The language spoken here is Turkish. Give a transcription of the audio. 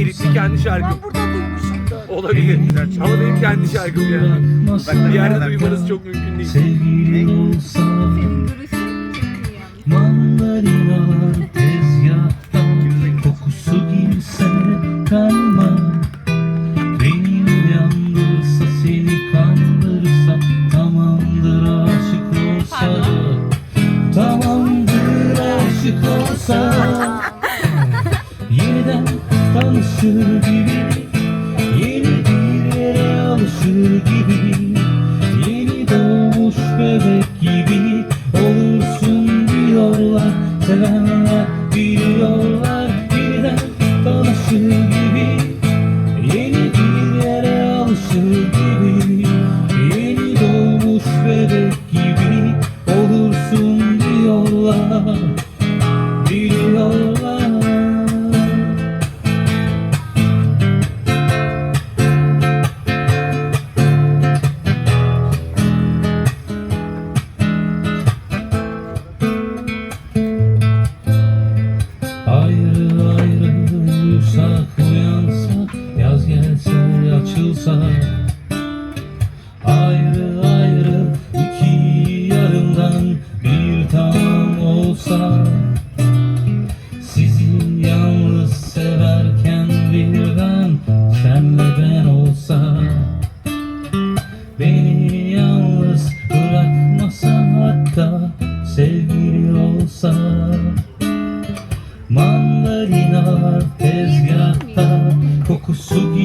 Kilitli kendi şarkım. Ben burada duymuşumdur. Olabilir. Ama benim kendi şarkım yani. Bir yerde duymanız çok mümkün değil. Sevgili olsa Senin duruşun çok iyi yani. mandalinalar tezgahta, kokusu girse kanıma, beni uyandırsa, seni kandırsa, tamamdır aşık olsa, tamamdır aşık olsa, yeniden tanışır gibi, yeni bir yere alışır gibi, yeni doğmuş bebek gibi olursun diyorlar, sevenler biliyorlar, yeniden tanışır gibi, yeni bir yere alışır gibi, yeni doğmuş bebek gibi olursun diyorlar, biliyorlar. Ayrı ayrı uyusak, uyansak, yaz gelse açılsa, ayrı ayrı iki yarımdan bir tam olsa, sizi yalnız severken bir ben, senle ben olsa, beni yalnız bırakmasa, hatta sevgili olsa, mandalinalar tezgahta, kokusu